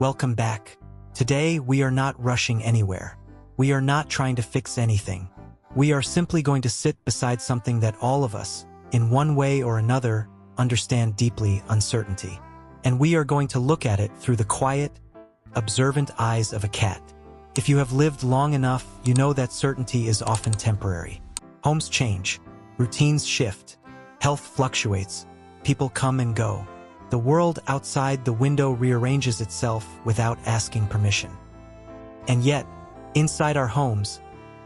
Welcome back. Today, we are not rushing anywhere. We are not trying to fix anything. We are simply going to sit beside something that all of us, in one way or another, understand deeply: uncertainty. And we are going to look at it through the quiet, observant eyes of a cat. If you have lived long enough, you know that certainty is often temporary. Homes change, routines shift, health fluctuates, people come and go. The world outside the window rearranges itself without asking permission. And yet, inside our homes,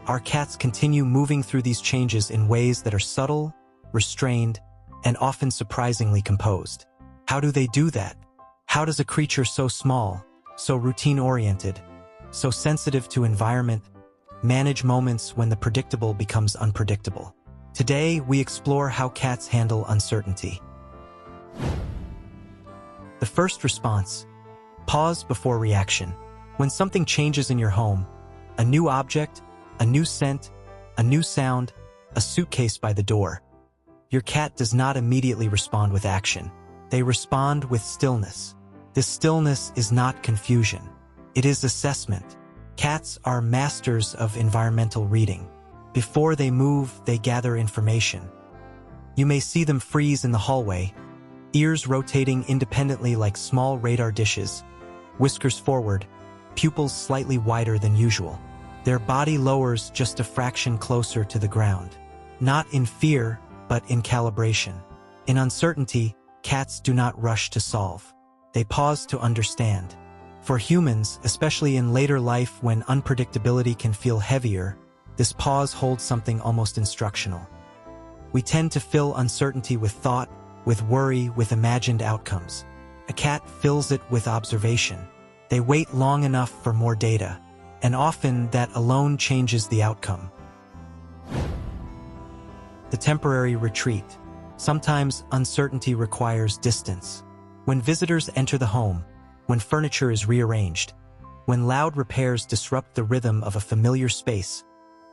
our cats continue moving through these changes in ways that are subtle, restrained, and often surprisingly composed. How do they do that? How does a creature so small, so routine-oriented, so sensitive to environment, manage moments when the predictable becomes unpredictable? Today, we explore how cats handle uncertainty. The first response: pause before reaction. When something changes in your home, a new object, a new scent, a new sound, a suitcase by the door, your cat does not immediately respond with action. They respond with stillness. This stillness is not confusion. It is assessment. Cats are masters of environmental reading. Before they move, they gather information. You may see them freeze in the hallway, ears rotating independently like small radar dishes, whiskers forward, pupils slightly wider than usual. Their body lowers just a fraction closer to the ground. Not in fear, but in calibration. In uncertainty, cats do not rush to solve. They pause to understand. For humans, especially in later life when unpredictability can feel heavier, this pause holds something almost instructional. We tend to fill uncertainty with thought, with worry, with imagined outcomes. A cat fills it with observation. They wait long enough for more data, and often that alone changes the outcome. The temporary retreat. Sometimes uncertainty requires distance. When visitors enter the home, when furniture is rearranged, when loud repairs disrupt the rhythm of a familiar space,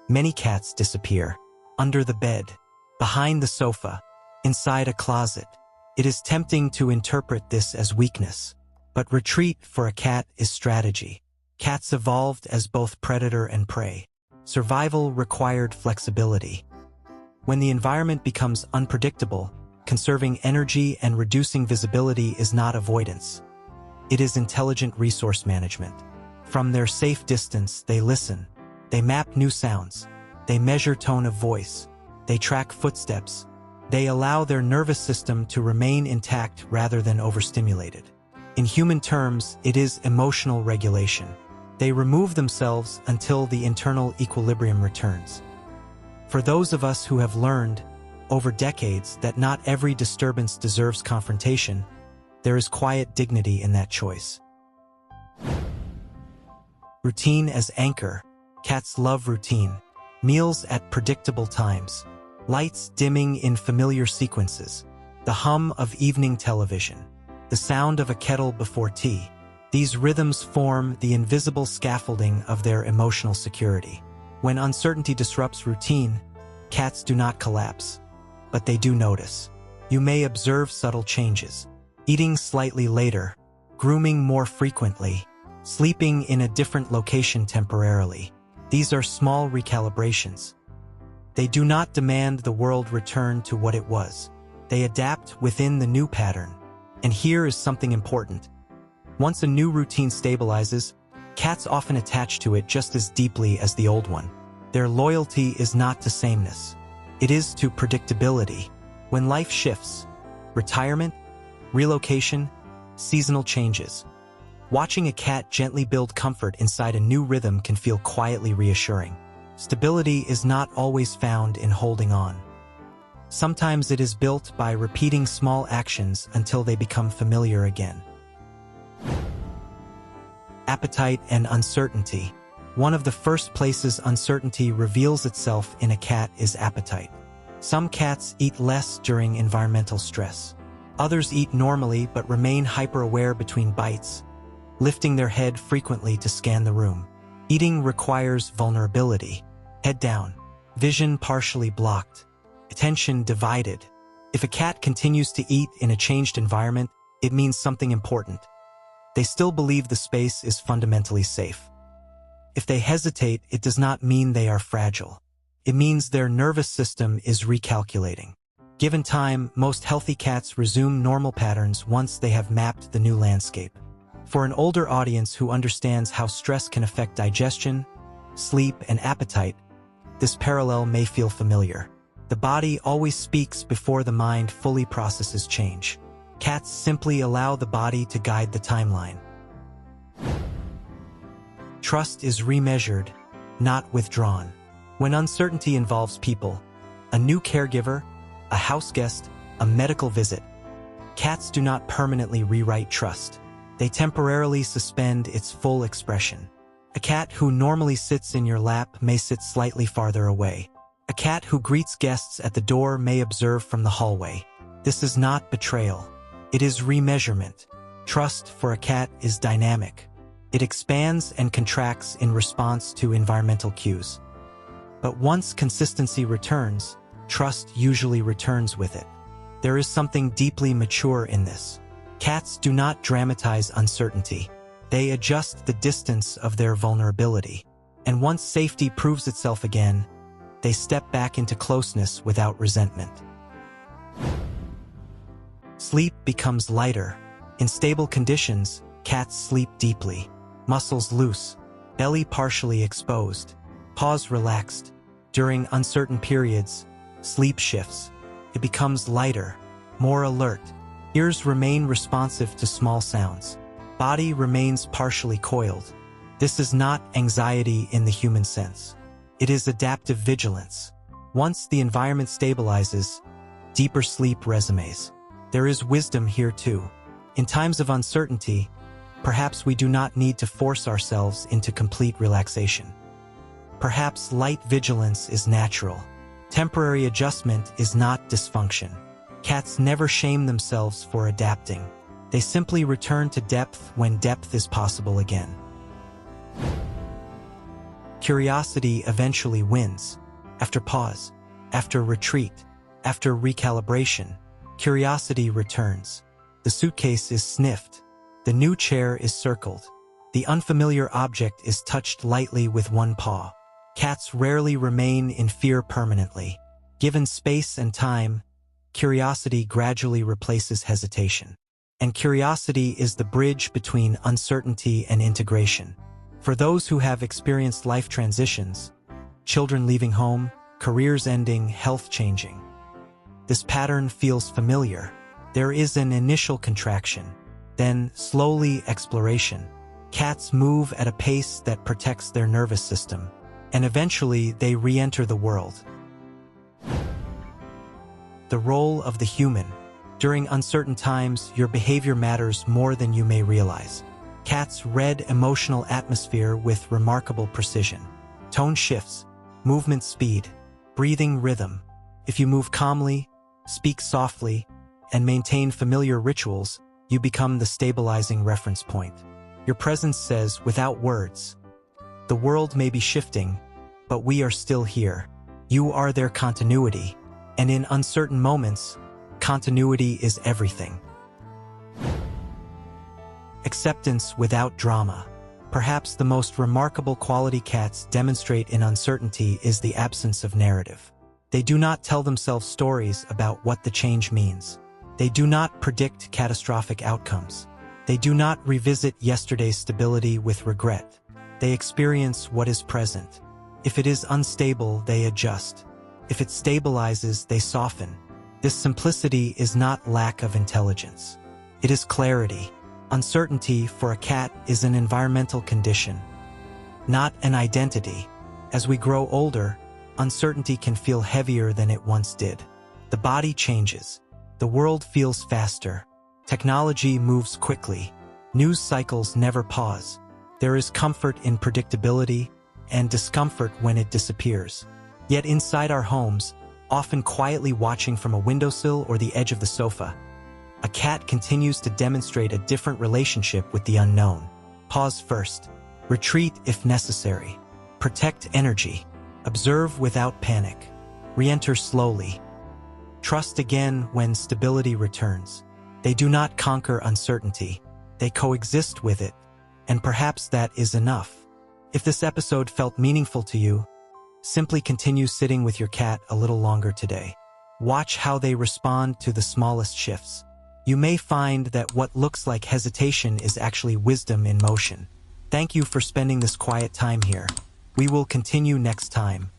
many cats disappear. Under the bed, behind the sofa, inside a closet. It is tempting to interpret this as weakness, but retreat for a cat is strategy. Cats evolved as both predator and prey. Survival required flexibility. When the environment becomes unpredictable, conserving energy and reducing visibility is not avoidance. It is intelligent resource management. From their safe distance, they listen. They map new sounds. They measure tone of voice. They track footsteps. They allow their nervous system to remain intact rather than overstimulated. In human terms, it is emotional regulation. They remove themselves until the internal equilibrium returns. For those of us who have learned, over decades, that not every disturbance deserves confrontation, there is quiet dignity in that choice. Routine as anchor. Cats love routine. Meals at predictable times. Lights dimming in familiar sequences. The hum of evening television. The sound of a kettle before tea. These rhythms form the invisible scaffolding of their emotional security. When uncertainty disrupts routine, cats do not collapse, but they do notice. You may observe subtle changes. Eating slightly later, grooming more frequently, sleeping in a different location temporarily. These are small recalibrations. They do not demand the world return to what it was. They adapt within the new pattern. And here is something important. Once a new routine stabilizes, cats often attach to it just as deeply as the old one. Their loyalty is not to sameness. It is to predictability. When life shifts, retirement, relocation, seasonal changes, watching a cat gently build comfort inside a new rhythm can feel quietly reassuring. Stability is not always found in holding on. Sometimes it is built by repeating small actions until they become familiar again. Appetite and uncertainty. One of the first places uncertainty reveals itself in a cat is appetite. Some cats eat less during environmental stress. Others eat normally but remain hyper-aware between bites, lifting their head frequently to scan the room. Eating requires vulnerability. Head down, vision partially blocked, attention divided. If a cat continues to eat in a changed environment, it means something important. They still believe the space is fundamentally safe. If they hesitate, it does not mean they are fragile. It means their nervous system is recalculating. Given time, most healthy cats resume normal patterns once they have mapped the new landscape. For an older audience who understands how stress can affect digestion, sleep, and appetite, this parallel may feel familiar. The body always speaks before the mind fully processes change. Cats simply allow the body to guide the timeline. Trust is remeasured, not withdrawn. When uncertainty involves people, a new caregiver, a house guest, a medical visit, cats do not permanently rewrite trust. They temporarily suspend its full expression. A cat who normally sits in your lap may sit slightly farther away. A cat who greets guests at the door may observe from the hallway. This is not betrayal. It is remeasurement. Trust for a cat is dynamic. It expands and contracts in response to environmental cues. But once consistency returns, trust usually returns with it. There is something deeply mature in this. Cats do not dramatize uncertainty. They adjust the distance of their vulnerability. And once safety proves itself again, they step back into closeness without resentment. Sleep becomes lighter. In stable conditions, cats sleep deeply. Muscles loose, belly partially exposed, paws relaxed. During uncertain periods, sleep shifts. It becomes lighter, more alert. Ears remain responsive to small sounds. Body remains partially coiled. This is not anxiety in the human sense. It is adaptive vigilance. Once the environment stabilizes, deeper sleep resumes. There is wisdom here too. In times of uncertainty, perhaps we do not need to force ourselves into complete relaxation. Perhaps light vigilance is natural. Temporary adjustment is not dysfunction. Cats never shame themselves for adapting. They simply return to depth when depth is possible again. Curiosity eventually wins. After pause, after retreat, after recalibration, curiosity returns. The suitcase is sniffed. The new chair is circled. The unfamiliar object is touched lightly with one paw. Cats rarely remain in fear permanently. Given space and time, curiosity gradually replaces hesitation. And curiosity is the bridge between uncertainty and integration. For those who have experienced life transitions, children leaving home, careers ending, health changing, this pattern feels familiar. There is an initial contraction, then slowly exploration. Cats move at a pace that protects their nervous system, and eventually they re-enter the world. The role of the human. During uncertain times, your behavior matters more than you may realize. Cats read emotional atmosphere with remarkable precision. Tone shifts, movement speed, breathing rhythm. If you move calmly, speak softly, and maintain familiar rituals, you become the stabilizing reference point. Your presence says, without words, the world may be shifting, but we are still here. You are their continuity, and in uncertain moments, continuity is everything. Acceptance without drama. Perhaps the most remarkable quality cats demonstrate in uncertainty is the absence of narrative. They do not tell themselves stories about what the change means. They do not predict catastrophic outcomes. They do not revisit yesterday's stability with regret. They experience what is present. If it is unstable, they adjust. If it stabilizes, they soften. This simplicity is not lack of intelligence. It is clarity. Uncertainty for a cat is an environmental condition, not an identity. As we grow older, uncertainty can feel heavier than it once did. The body changes. The world feels faster. Technology moves quickly. News cycles never pause. There is comfort in predictability and discomfort when it disappears. Yet inside our homes, often quietly watching from a windowsill or the edge of the sofa, a cat continues to demonstrate a different relationship with the unknown. Pause first. Retreat if necessary. Protect energy. Observe without panic. Re-enter slowly. Trust again when stability returns. They do not conquer uncertainty. they coexist with it, and perhaps that is enough. If this episode felt meaningful to you, simply continue sitting with your cat a little longer today. Watch how they respond to the smallest shifts. You may find that what looks like hesitation is actually wisdom in motion. Thank you for spending this quiet time here. We will continue next time.